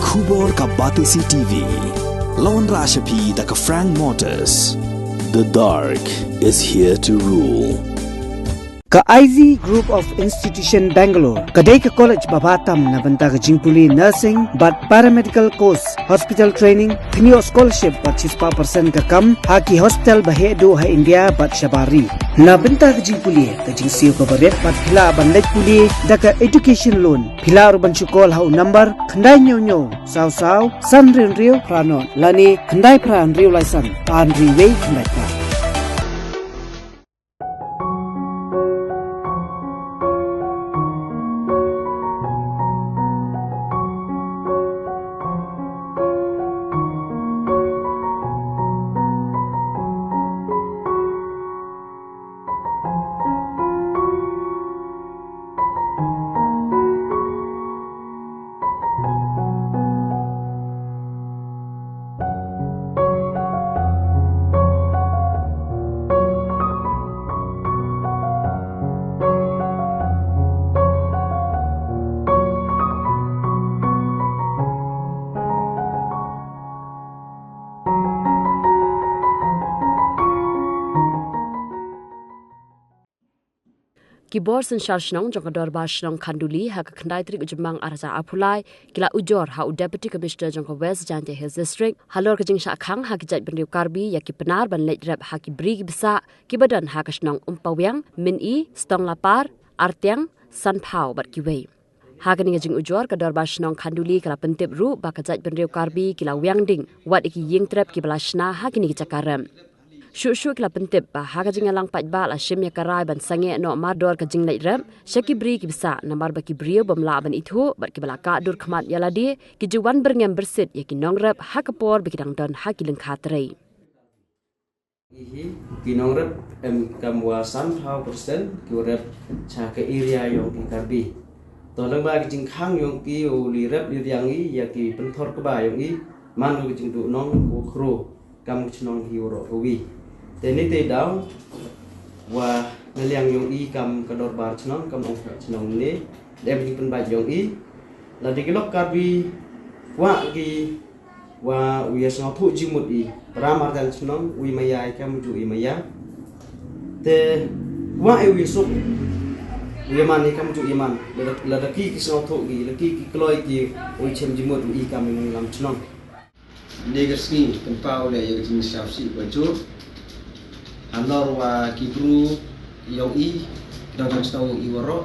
Khubor ka Batisi TV. Lawan Rashapi da ka Frank Motors. The dark is here to rule. Ka IZ Group of Institution Bangalore, kadai ka college babatam na banta ka jingpuli nursing but paramedical course, hospital training, thinio scholarship but 6% ka kam, haki hospital bahedo ha India but shabari. Na banta ka jingpuli, ka jingsiyo ka baret but pila banlaj puli, da ka education loan, pila urban chukol ha number, khandai nyo, saw, san rin prano, lani khandai pran rio laisan, an riway khandai pran. Kibor sensyal shnong jong kador ba shnong khanduli ha ka khandai trik ujmang arza apulai kila ujor ha deputy commissioner jong West Jante Hills District halor ka jing sha khang ha ki jat benriu karbi ya ki penar ban lej rep ha ki brig bisa ki badan ha ka shnong umpawyang min I stong lapar artyang san phau bat ki wei ha ka ninga jing ujor kador ba shnong khanduli kala pentip ru ba ka jat benriu karbi kila wyang ding wat iki ying trep ki balashna ha ki ni chakaram Shushu kila pentip ba ha ka jing alang pat ba la shim ya karai ban sange no mador ka jing lait rem shaki bri ki bisa nambar ba ki brio bamla ban ithu bat ki bala ka dur khmat yaladi ki juwan berngem bersit ya ki nong rep ha ka por bi kidang don ha ki leng khatrei Ihi ki nong rep kam wasan how percent ki rep cha ka area yong ki karbi to lang ba ki jing khang yong ki o li rep li yang I ya ki penthor ka ba yong I man ki jing du nong ko khro kam chnong hi ro wi Teni te daw wa ngaliang yung I kam kador bar chnong kam ong chnong ni dem ni pen ba yung I la dikilok karbi wa ki wa wi asno thu jimut I ramar dan chnong wi maya kam ju I maya te wa e wi suk wi man ni kam ju iman la da ki sno thu gi la ki kloi ki wi chem jimut I kam ni lam chnong Negerski tempau le yang jing syafsi baju Anor wa kibru yong I dang stau I waro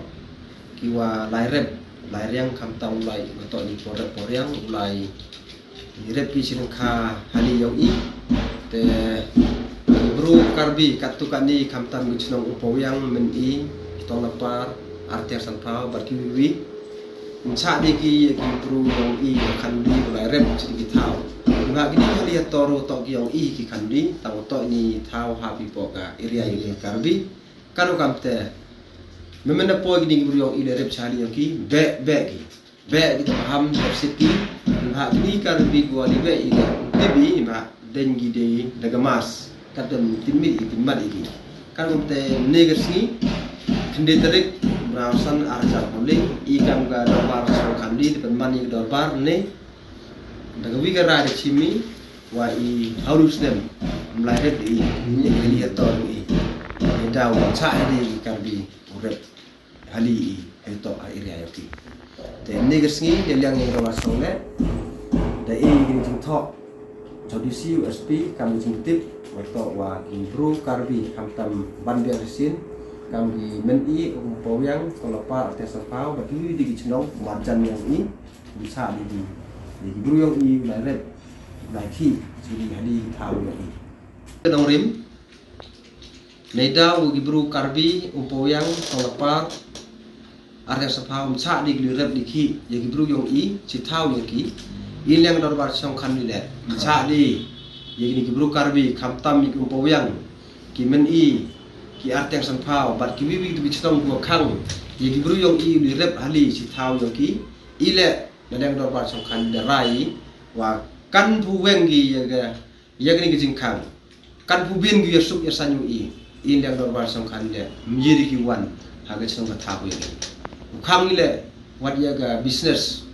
kiwa lairep lairiang kam tau lai beto ni poriang ulai rep ki sinka hali yong I te kibru karbi katukani kam tam gichnong upowyang men I tong lapar artiar sanpau barkiwi Unsa di ki kibru yong I kandi lairep sedikit tau Nga gini hali toro to ki yong I ki kandi tau to ni thau ha pi po ka area ini karbi kanu kamte memena po gini guru yong I le rep chali yong ki be kita paham safety ha gini karbi gua ni be ini tibi ma dengi de dagamas kadam timmi timmat iki kanu kamte negersi kende tarik brasan arja publik ikam ga dorbar so kandi depan mani dorbar ne daga wiga rade chimi wa I harus dem mlaret I ni tor I daw cha ni karbi urep hali I to area yaki te negersngi yang yang rawa songle da I jing thok jodisi USP kam jing tip wato wa ki bro karbi hamtam bandia resin kam gi men I umpawyang tolapa artesapau bagi di chnong marjan yang I bisa di guru yang I lairep laiki sini hadi tahu lagi. Dong rim, neda ugi guru karbi upoyang tolapar arya sapam sa di lairep diki ya guru yang I si tahu lagi. Ilang dorbar song kan ni le sa di ya gini guru karbi kamtam ik upoyang kimen I ki arya sapam bat kiwi tu bicitong gua kang ya guru yang I lairep hali si tahu lagi. Ile Nadang dorbar songkan derai wa kan pu wengi ya gini gijing kang kan pu bin gi yasuk yasanyu I yang dorbar songkan de mjiri ki wan haga song ka thabu ya kang ile wat ya ga business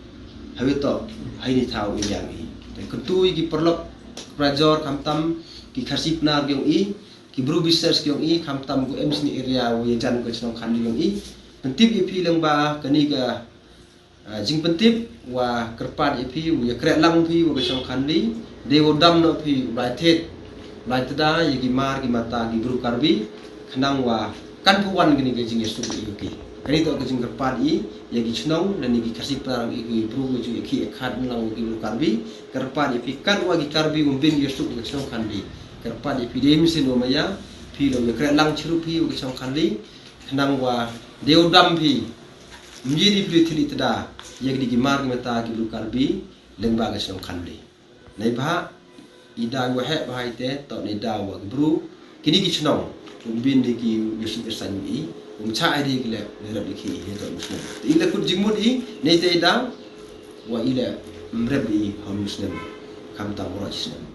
hawito haini tau yang i kentui ki perlok prajor kamtam ki khasip nar gyong i ki bru research gyong i kamtam ku ems ni area wi jan ko chnong khan gyong i pentip i pilang ba kani ga jing pentip wa kerpat i pi wi krek lang pi wa chnong khan li dewo dam no pi bai thet bai tada yi ki mar ki mata ki bru karbi khnang wa kan puan gini ga jing yesu ki kani to jing kerpat i ya ki chnong dan ki khasip nar i ki bru ju ki khat lang ki bru karbi kerpat i pi kan wa ki karbi umbin yesu ko chnong khan li kerpat epidemi sino maya pi lo kre lang chiru pi u kisong khanli nang wa deu dam pi mjidi pi thili tada yegdi gi mar meta gi lu karbi lengba ga song khanli nei ba ida wa he ba ite to nei da wa bru kini gi chnong bin di gi yesu san i cha ai gi le ne rab likhi he to muslim ile kut jingmut i nei te da wa ile mrab i hom muslim kam ta wora chisna